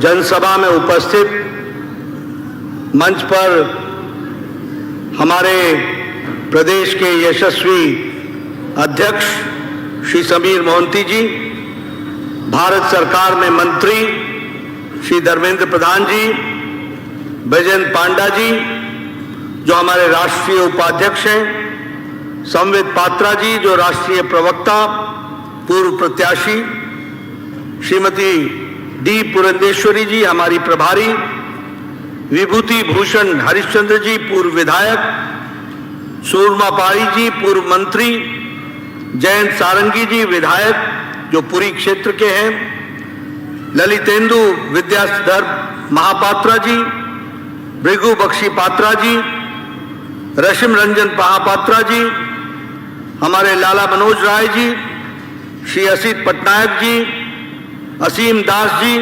जनसभा में उपस्थित मंच पर हमारे प्रदेश के यशस्वी अध्यक्ष श्री समीर मोहंती जी, भारत सरकार में मंत्री श्री धर्मेंद्र प्रधान जी, बैजयंत पांडा जी जो हमारे राष्ट्रीय उपाध्यक्ष हैं, संबित पात्रा जी जो राष्ट्रीय प्रवक्ता पूर्व प्रत्याशी, श्रीमती डी पुरंदेश्वरी जी हमारी प्रभारी, विभूति भूषण हरिश्चंद्र जी पूर्व विधायक, सूरमा पारी जी पूर्व मंत्री, जयंत सारंगी जी विधायक जो पुरी क्षेत्र के हैं, ललितेंदु विद्याधर महापात्रा जी, भृगु बख्शी पात्रा जी, रशिम रंजन महापात्रा जी, हमारे लाला मनोज राय जी, श्री असित पटनायक जी, असीम दास जी,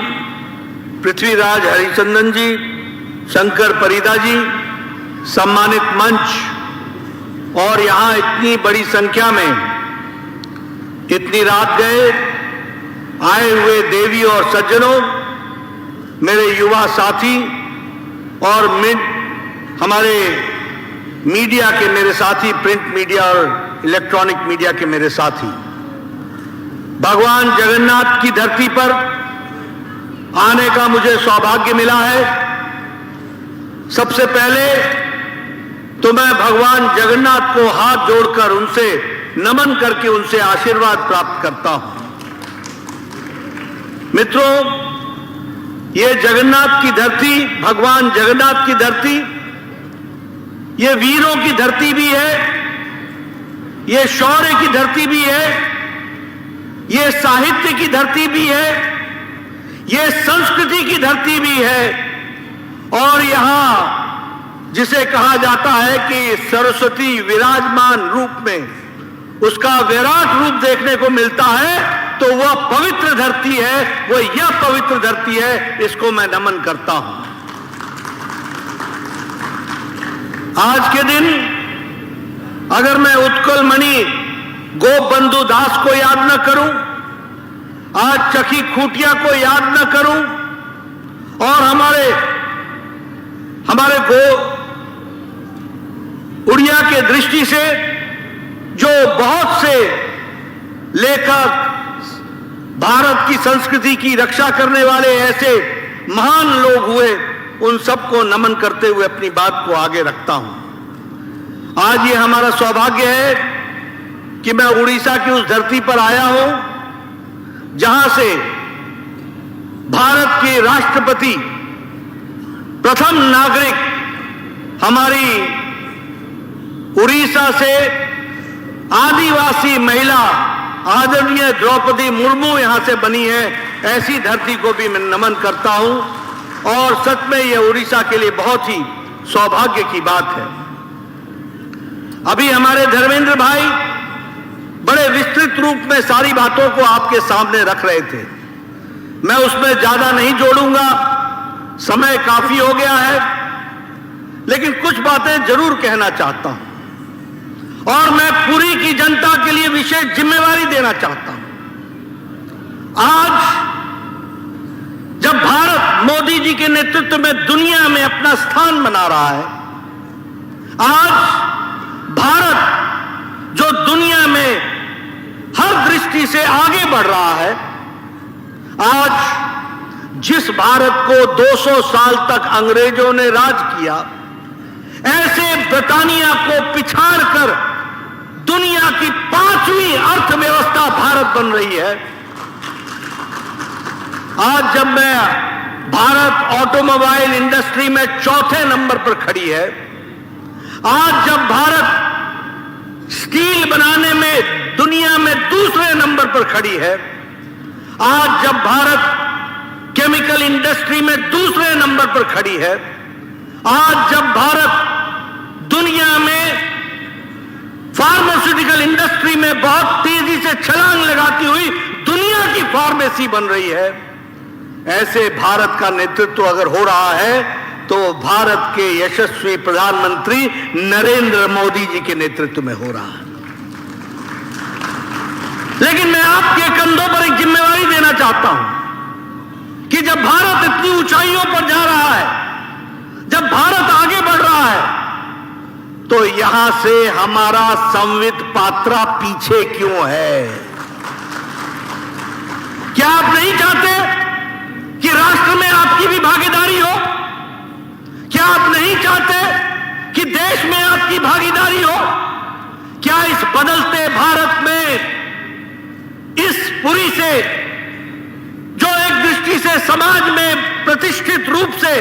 पृथ्वीराज हरिचंदन जी, शंकर परिदा जी, सम्मानित मंच और यहां इतनी बड़ी संख्या में इतनी रात गए आए हुए देवी और सज्जनों, मेरे युवा साथी और हमारे मीडिया के मेरे साथी, प्रिंट मीडिया और इलेक्ट्रॉनिक मीडिया के मेरे साथी, भगवान जगन्नाथ की धरती पर आने का मुझे सौभाग्य मिला है। सबसे पहले तो मैं भगवान जगन्नाथ को हाथ जोड़कर उनसे नमन करके उनसे आशीर्वाद प्राप्त करता हूं। मित्रों, ये जगन्नाथ की धरती, भगवान जगन्नाथ की धरती, ये वीरों की धरती भी है, ये शौर्य की धरती भी है, ये साहित्य की धरती भी है, ये संस्कृति की धरती भी है, और यहां जिसे कहा जाता है कि सरस्वती विराजमान रूप में उसका विराट रूप देखने को मिलता है, तो वह पवित्र धरती है, वो यह पवित्र धरती है, इसको मैं नमन करता हूं। आज के दिन अगर मैं उत्कल मणि गोपबंधु दास को याद न करूं, आज चकी खूटिया को याद न करूं, और हमारे उड़िया के दृष्टि से जो बहुत से लेखक, भारत की संस्कृति की रक्षा करने वाले ऐसे महान लोग हुए, उन सबको नमन करते हुए अपनी बात को आगे रखता हूं। आज ये हमारा सौभाग्य है कि मैं उड़ीसा की उस धरती पर आया हूं जहां से भारत के राष्ट्रपति, प्रथम नागरिक हमारी उड़ीसा से आदिवासी महिला आदरणीय द्रौपदी मुर्मू यहां से बनी है। ऐसी धरती को भी मैं नमन करता हूं, और सच में यह उड़ीसा के लिए बहुत ही सौभाग्य की बात है। अभी हमारे धर्मेंद्र भाई बड़े विस्तृत रूप में सारी बातों को आपके सामने रख रहे थे, मैं उसमें ज्यादा नहीं जोड़ूंगा, समय काफी हो गया है, लेकिन कुछ बातें जरूर कहना चाहता हूं, और मैं पूरी की जनता के लिए विशेष जिम्मेवारी देना चाहता हूं। आज जब भारत मोदी जी के नेतृत्व में दुनिया में अपना स्थान बना रहा है, आज भारत जो दुनिया में हर दृष्टि से आगे बढ़ रहा है, आज जिस भारत को 200 साल तक अंग्रेजों ने राज किया, ऐसे ब्रिटानिया को पिछाड़कर दुनिया की 5वीं अर्थव्यवस्था भारत बन रही है। आज जब मैं भारत ऑटोमोबाइल इंडस्ट्री में 4थे नंबर पर खड़ी है, आज जब भारत स्टील बनाने में दुनिया में 2रे नंबर पर खड़ी है, आज जब भारत केमिकल इंडस्ट्री में 2रे नंबर पर खड़ी है, आज जब भारत दुनिया में फार्मास्यूटिकल इंडस्ट्री में बहुत तेजी से छलांग लगाती हुई दुनिया की फार्मेसी बन रही है, ऐसे भारत का नेतृत्व अगर हो रहा है तो भारत के यशस्वी प्रधानमंत्री नरेंद्र मोदी जी के नेतृत्व में हो रहा है। लेकिन मैं आपके कंधों पर एक जिम्मेवारी देना चाहता हूं कि जब भारत इतनी ऊंचाइयों पर जा रहा है, जब भारत आगे बढ़ रहा है, तो यहां से हमारा संवित पात्रा पीछे क्यों है? क्या आप नहीं चाहते कि राष्ट्र में आपकी भी भागीदारी हो? क्या आप नहीं चाहते कि देश में आपकी भागीदारी हो? क्या इस बदलते भारत में इस पुरी से, जो एक दृष्टि से समाज में प्रतिष्ठित रूप से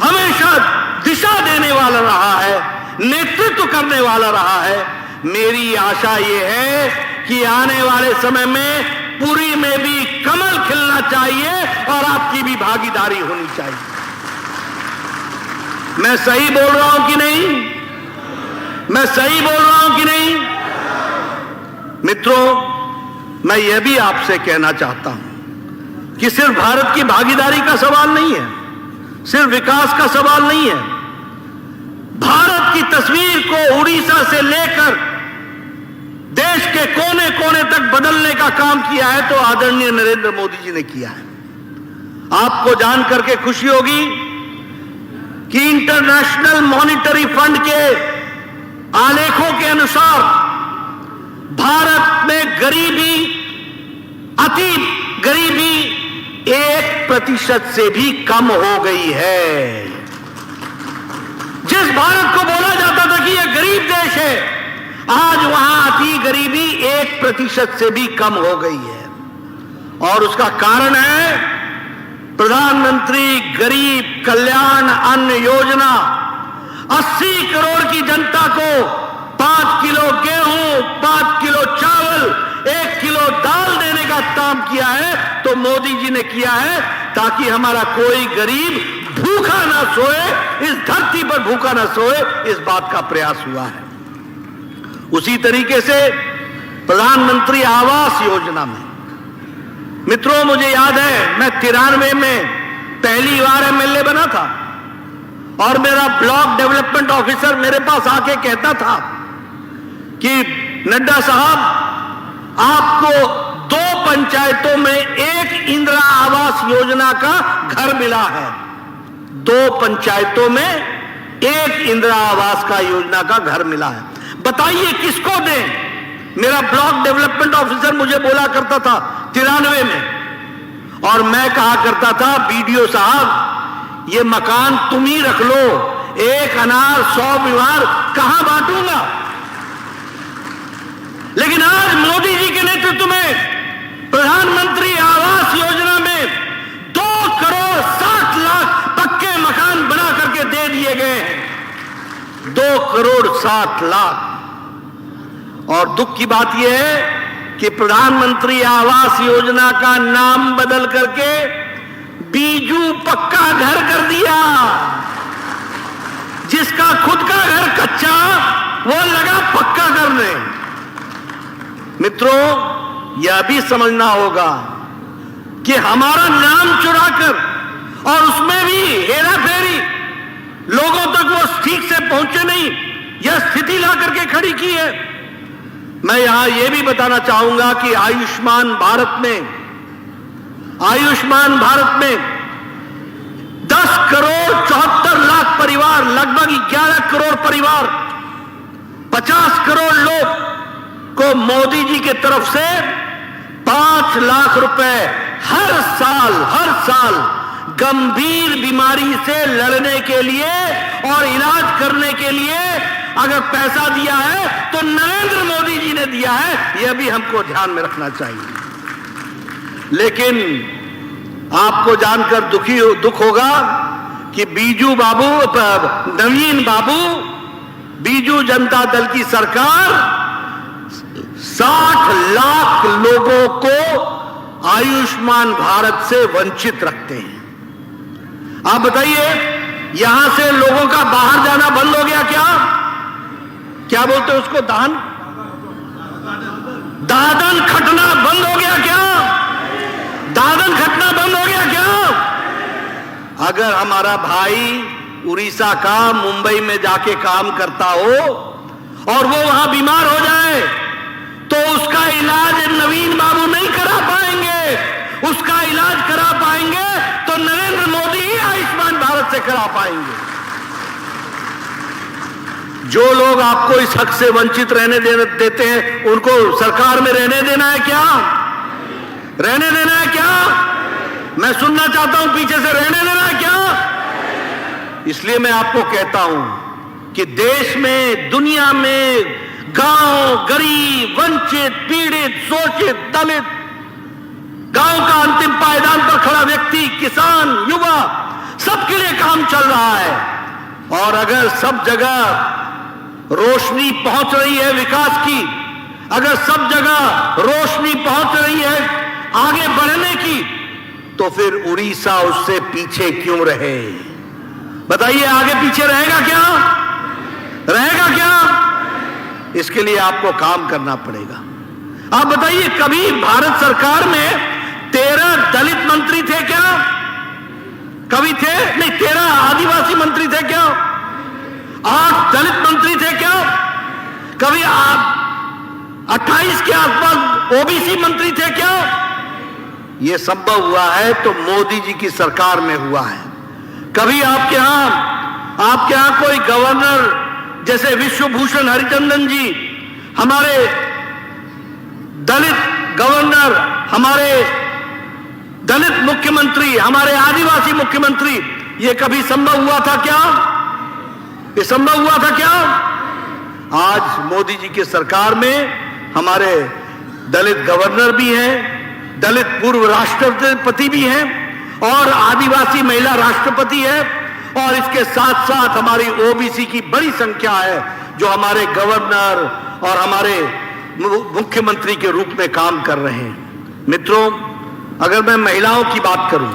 हमेशा दिशा देने वाला रहा है, नेतृत्व करने वाला रहा है, मेरी आशा यह है कि आने वाले समय में पुरी में भी कमल खिलना चाहिए और आपकी भी भागीदारी होनी चाहिए। मैं सही बोल रहा हूं कि नहीं? मैं सही बोल रहा हूं कि नहीं? मित्रों, मैं यह भी आपसे कहना चाहता हूं कि सिर्फ भारत की भागीदारी का सवाल नहीं है, सिर्फ विकास का सवाल नहीं है। भारत की तस्वीर को उड़ीसा से लेकर देश के कोने कोने तक बदलने का काम किया है तो आदरणीय नरेंद्र मोदी जी ने किया है। आपको जान करके खुशी होगी कि इंटरनेशनल मॉनिटरी फंड के आलेखों के अनुसार भारत में गरीबी, अति गरीबी 1% से भी कम हो गई है। जिस भारत को बोला जाता था कि यह गरीब देश है, आज वहां अति गरीबी 1% से भी कम हो गई है। और उसका कारण है प्रधानमंत्री गरीब कल्याण अन्न योजना। 80 करोड़ की जनता को 5 किलो गेहूं, 5 किलो चावल, 1 किलो दाल देने का काम किया है तो मोदी जी ने किया है, ताकि हमारा कोई गरीब भूखा ना सोए, इस धरती पर भूखा ना सोए, इस बात का प्रयास हुआ है। उसी तरीके से प्रधानमंत्री आवास योजना में, मित्रों, मुझे याद है मैं 93 में पहली बार एमएलए बना था और मेरा ब्लॉक डेवलपमेंट ऑफिसर मेरे पास आके कहता था कि नड्डा साहब, आपको 2 पंचायतों में 1 इंदिरा आवास योजना का घर मिला है। 2 पंचायतों में 1 इंदिरा आवास का योजना का घर मिला है। बताइए किसको दें? मेरा ब्लॉक डेवलपमेंट ऑफिसर मुझे बोला करता था 93 में, और मैं कहा करता था, बीडीओ साहब, ये मकान तुम ही रख लो, 1 अनार 100 बीमार कहां बांटूंगा? लेकिन आज मोदी जी के नेतृत्व में प्रधानमंत्री आवास योजना में 2 करोड़ 60 लाख पक्के मकान बना करके दे दिए गए हैं। 2 करोड़ 60 लाख। और दुख की बात यह है कि प्रधानमंत्री आवास योजना का नाम बदल करके बीजू पक्का घर कर दिया। जिसका खुद का घर कच्चा, वो लगा पक्का करने। मित्रों, यह भी समझना होगा कि हमारा नाम चुराकर और उसमें भी हेरा फेरी, लोगों तक वो ठीक से पहुंचे नहीं, यह स्थिति ला करके खड़ी की है। मैं यहां यह भी बताना चाहूंगा कि आयुष्मान भारत में 10 करोड़ 74 लाख परिवार, लगभग 11 करोड़ परिवार, 50 करोड़ लोग को मोदी जी के तरफ से 5 लाख रुपए हर साल गंभीर बीमारी से लड़ने के लिए और इलाज करने के लिए अगर पैसा दिया है तो नरेंद्र मोदी जी ने दिया है। यह भी हमको ध्यान में रखना चाहिए। लेकिन आपको जानकर दुख होगा कि नवीन बाबू, बीजू जनता दल की सरकार 60 लाख लोगों को आयुष्मान भारत से वंचित रखते हैं। आप बताइए, यहां से लोगों का बाहर जाना बंद हो गया क्या बोलते हैं उसको, दादन खटना बंद हो गया क्या? दादन खटना बंद हो गया क्या? अगर हमारा भाई उड़ीसा का मुंबई में जाके काम करता हो और वो वहां बीमार हो जाए तो उसका इलाज नवीन बाबू नहीं करा पाएंगे, उसका इलाज करा पाएंगे लेकर आ पाएंगे। जो लोग आपको इस हक से वंचित रहने देते हैं, उनको सरकार में रहने देना है क्या? रहने देना है क्या? मैं सुनना चाहता हूं, पीछे से रहने देना है क्या? इसलिए मैं आपको कहता हूं कि देश में, दुनिया में गांव, गरीब, वंचित, पीड़ित, शोषित, दलित, गांव का अंतिम पायदान पर खड़ा व्यक्ति, किसान, युवा, सबके लिए काम चल रहा है। और अगर सब जगह रोशनी पहुंच रही है विकास की, अगर सब जगह रोशनी पहुंच रही है आगे बढ़ने की, तो फिर उड़ीसा उससे पीछे क्यों रहे? बताइए, आगे पीछे रहेगा क्या? रहेगा क्या? इसके लिए आपको काम करना पड़ेगा। आप बताइए, कभी भारत सरकार में 13 दलित मंत्री थे क्या? कभी थे? नहीं। 13 आदिवासी मंत्री थे क्या? 8 दलित मंत्री थे क्या? कभी आप 28 के आसपास ओबीसी मंत्री थे क्या? यह संभव हुआ है तो मोदी जी की सरकार में हुआ है। कभी आपके यहां कोई गवर्नर जैसे विश्वभूषण हरिचंदन जी, हमारे दलित गवर्नर, हमारे दलित मुख्यमंत्री, हमारे आदिवासी मुख्यमंत्री, यह कभी संभव हुआ था क्या? ये संभव हुआ था क्या? आज मोदी जी की सरकार में हमारे दलित गवर्नर भी हैं, दलित पूर्व राष्ट्रपति भी हैं और आदिवासी महिला राष्ट्रपति है, और इसके साथ साथ हमारी ओबीसी की बड़ी संख्या है जो हमारे गवर्नर और हमारे मुख्यमंत्री के रूप में काम कर रहे हैं। मित्रों, अगर मैं महिलाओं की बात करूं,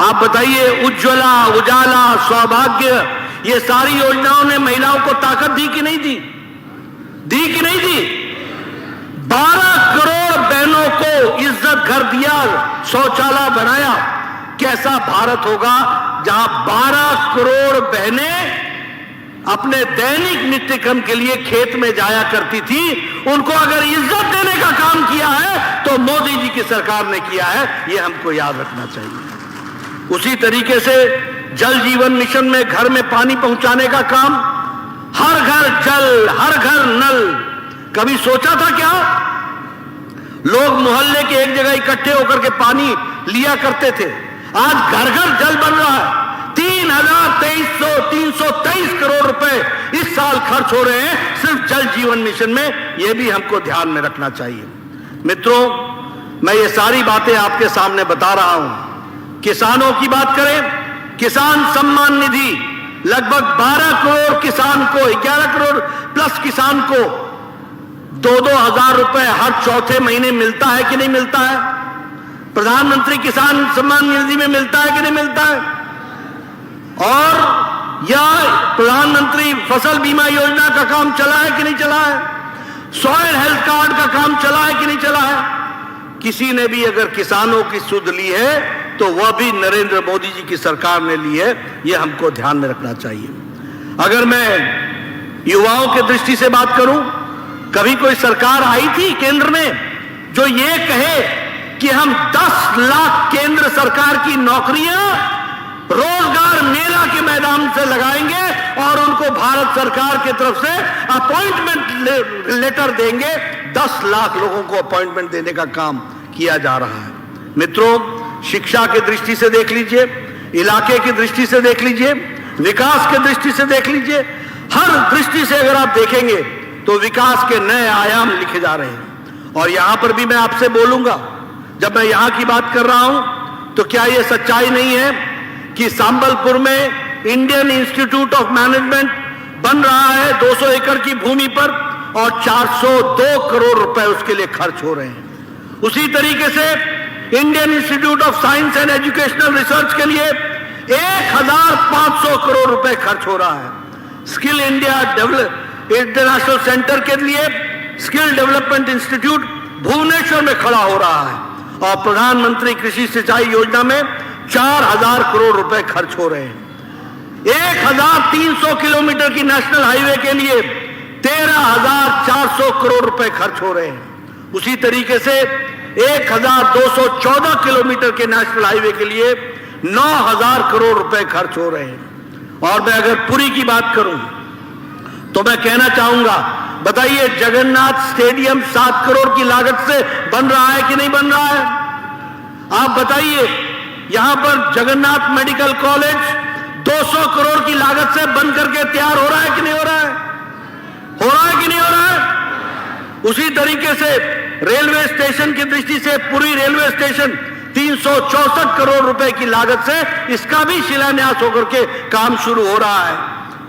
आप बताइए, उज्ज्वला, उजाला, सौभाग्य, ये सारी योजनाओं ने महिलाओं को ताकत दी कि नहीं दी? दी कि नहीं दी? 12 करोड़ बहनों को इज्जत घर दिया, शौचालय बनाया। कैसा भारत होगा जहां 12 करोड़ बहनें अपने दैनिक नित्य कर्म के लिए खेत में जाया करती थी। उनको अगर इज्जत देने का काम किया है तो मोदी जी की सरकार ने किया है, यह हमको याद रखना चाहिए। उसी तरीके से जल जीवन मिशन में घर में पानी पहुंचाने का काम, हर घर जल, हर घर नल। कभी सोचा था क्या? लोग मोहल्ले के एक जगह इकट्ठे होकर के पानी लिया करते थे। आज घर घर जल बन रहा है। 323 करोड़ रुपए इस साल खर्च हो रहे हैं सिर्फ जल जीवन मिशन में। यह भी हमको ध्यान में रखना चाहिए। मित्रों, मैं ये सारी बातें आपके सामने बता रहा हूं। किसानों की बात करें, किसान सम्मान निधि लगभग 12 करोड़ किसान को, 11 करोड़ प्लस किसान को 2-2 हजार रुपए हर चौथे महीने मिलता है कि नहीं मिलता है? प्रधानमंत्री किसान सम्मान निधि में मिलता है कि नहीं मिलता है? और यह प्रधानमंत्री फसल बीमा योजना का काम चला है कि नहीं चला है? सॉइल हेल्थ कार्ड का काम चला है कि नहीं चला है? किसी ने भी अगर किसानों की सुध ली है तो वह भी नरेंद्र मोदी जी की सरकार ने ली है। यह हमको ध्यान में रखना चाहिए। अगर मैं युवाओं के दृष्टि से बात करूं, कभी कोई सरकार आई थी केंद्र में जो ये कहे कि हम 10 लाख केंद्र सरकार की नौकरियां रोजगार मेला के मैदान से लगाएंगे और उनको भारत सरकार की तरफ से अपॉइंटमेंट लेटर देंगे? 10 लाख लोगों को अपॉइंटमेंट देने का काम किया जा रहा है। मित्रों, शिक्षा की दृष्टि से देख लीजिए, इलाके की दृष्टि से देख लीजिए, विकास की दृष्टि से देख लीजिए, हर दृष्टि से अगर आप देखेंगे तो विकास के नए आयाम लिखे जा रहे हैं। और यहां पर भी मैं आपसे बोलूंगा, जब मैं यहां की बात कर रहा हूं तो क्या यह सच्चाई नहीं है कि संबलपुर में इंडियन इंस्टीट्यूट ऑफ मैनेजमेंट बन रहा है 200 एकड़ की भूमि पर और 402 करोड़ रुपए उसके लिए खर्च हो रहे हैं। उसी तरीके से Indian institute of science and educational research के लिए 1500 करोड़ रुपए खर्च हो रहा है। स्किल इंडिया इंटरनेशनल सेंटर के लिए स्किल डेवलपमेंट इंस्टीट्यूट भुवनेश्वर में खड़ा हो रहा है और प्रधानमंत्री कृषि सिंचाई योजना में 4000 करोड़ रुपए खर्च हो रहे हैं। 1300 किलोमीटर की नेशनल हाईवे के लिए 13400 करोड़ रुपए खर्च हो रहे हैं। उसी तरीके से 1214 किलोमीटर के नेशनल हाईवे के लिए 9000 करोड़ रुपए खर्च हो रहे हैं। और मैं अगर पुरी की बात करूं तो मैं कहना चाहूंगा, बताइए जगन्नाथ स्टेडियम 7 करोड़ की लागत से बन रहा है कि नहीं बन रहा है? आप बताइए, यहां पर जगन्नाथ मेडिकल कॉलेज 200 करोड़ की लागत से बन करके तैयार हो रहा है कि नहीं हो रहा है? हो रहा है कि नहीं हो रहा है? उसी तरीके से रेलवे स्टेशन की दृष्टि से पुरी रेलवे स्टेशन 364 करोड़ रुपए की लागत से इसका भी शिलान्यास होकर के काम शुरू हो रहा है।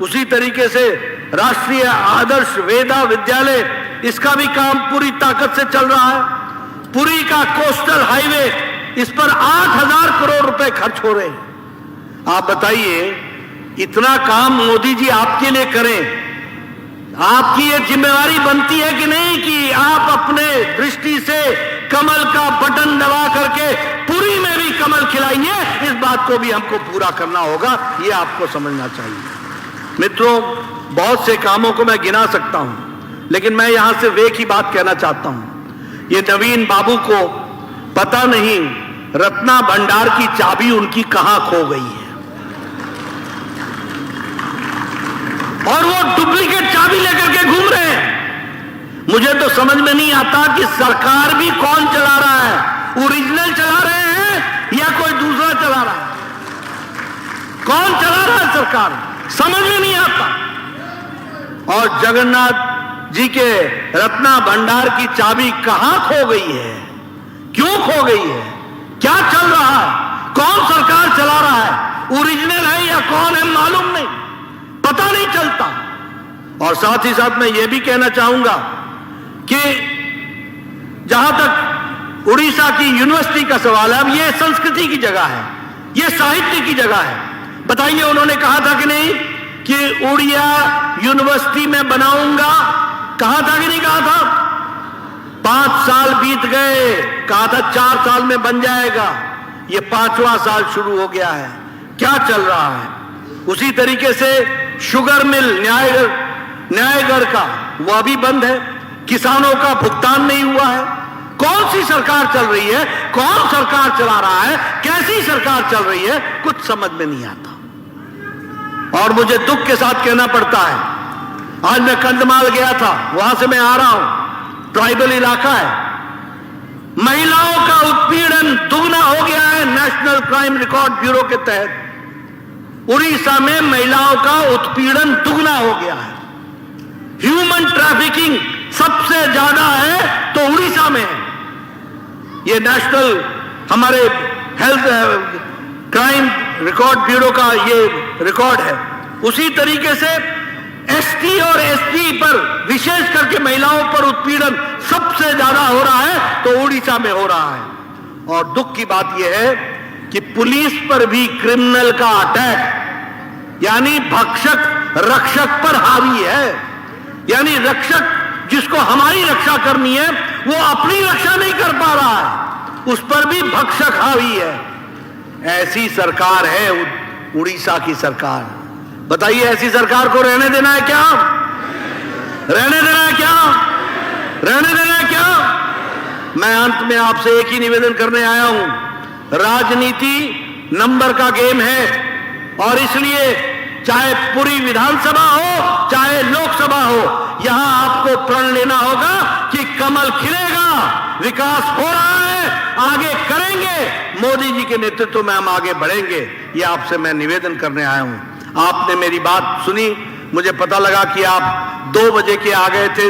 उसी तरीके से राष्ट्रीय आदर्श वेदा विद्यालय, इसका भी काम पूरी ताकत से चल रहा है। पुरी का कोस्टल हाईवे, इस पर 8,000 करोड़ रुपए खर्च हो रहे हैं। आप बताइए, इतना काम मोदी जी आपके लिए करें, आपकी ये जिम्मेवारी बनती है कि नहीं कि आप अपने दृष्टि से कमल का बटन दबा करके पुरी में भी कमल खिलाइए? इस बात को भी हमको पूरा करना होगा, ये आपको समझना चाहिए। मित्रों, बहुत से कामों को मैं गिना सकता हूं, लेकिन मैं यहां से एक ही बात कहना चाहता हूं। ये नवीन बाबू को पता नहीं रत्ना भंडार की चाबी उनकी कहां खो गई है, और वो डुप्लीकेट चाबी लेकर के घूम रहे हैं। मुझे तो समझ में नहीं आता कि सरकार भी कौन चला रहा है, ओरिजिनल चला रहे हैं या कोई दूसरा चला रहा है? कौन चला रहा है सरकार, समझ में नहीं आता। और जगन्नाथ जी के रत्ना भंडार की चाबी कहां खो गई है, क्यों खो गई है, क्या चल रहा है, कौन सरकार चला रहा है, ओरिजिनल है या कौन है मालूम नहीं, पता नहीं चलता। और साथ ही साथ मैं यह भी कहना चाहूंगा कि जहां तक उड़ीसा की यूनिवर्सिटी का सवाल है, अब यह संस्कृति की जगह है, यह साहित्य की जगह है। बताइए, उन्होंने कहा था कि नहीं कि उड़िया यूनिवर्सिटी में बनाऊंगा, कहा था कि नहीं कहा था? 5 साल बीत गए, कहा था 4 साल में बन जाएगा, ये 5वां साल शुरू हो गया है, क्या चल रहा है? उसी तरीके से शुगर मिल न्यायगढ़ का, वह भी बंद है, किसानों का भुगतान नहीं हुआ है। कौन सी सरकार चल रही है, कौन सरकार चला रहा है, कैसी सरकार चल रही है, कुछ समझ में नहीं आता। और मुझे दुख के साथ कहना पड़ता है, आज मैं कंधमाल गया था, वहां से मैं आ रहा हूं, ट्राइबल इलाका है, महिलाओं का उत्पीड़न दुगना हो गया है। नेशनल क्राइम रिकॉर्ड ब्यूरो के तहत उड़ीसा में महिलाओं का उत्पीड़न दुगना हो गया है। ह्यूमन ट्रैफिकिंग सबसे ज्यादा है तो उड़ीसा में है। ये नेशनल हमारे हेल्थ क्राइम रिकॉर्ड ब्यूरो का ये रिकॉर्ड है। उसी तरीके से एसटी और एसटी पर, विशेष करके महिलाओं पर उत्पीड़न सबसे ज्यादा हो रहा है तो उड़ीसा में हो रहा है। और दुख की बात यह है कि पुलिस पर भी क्रिमिनल का अटैक, यानी भक्षक रक्षक पर हावी है। यानी रक्षक जिसको हमारी रक्षा करनी है, वो अपनी रक्षा नहीं कर पा रहा है, उस पर भी भक्षक हावी है। ऐसी सरकार है उड़ीसा की सरकार। बताइए, ऐसी सरकार को रहने देना है क्या? रहने देना है क्या? रहने देना है क्या? मैं अंत में आपसे एक ही निवेदन करने आया हूं, राजनीति नंबर का गेम है, और इसलिए चाहे पूरी विधानसभा हो, चाहे लोकसभा हो, यहां आपको प्रण लेना होगा कि कमल खिलेगा, विकास हो रहा है, आगे करेंगे, मोदी जी के नेतृत्व में हम आगे बढ़ेंगे। ये आपसे मैं निवेदन करने आया हूं। आपने मेरी बात सुनी, मुझे पता लगा कि आप 2 बजे के आ गए थे,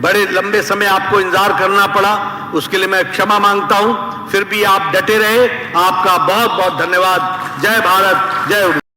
बड़े लंबे समय आपको इंतजार करना पड़ा, उसके लिए मैं क्षमा मांगता हूं। फिर भी आप डटे रहे, आपका बहुत बहुत धन्यवाद। जय भारत, जय उड़ीसा।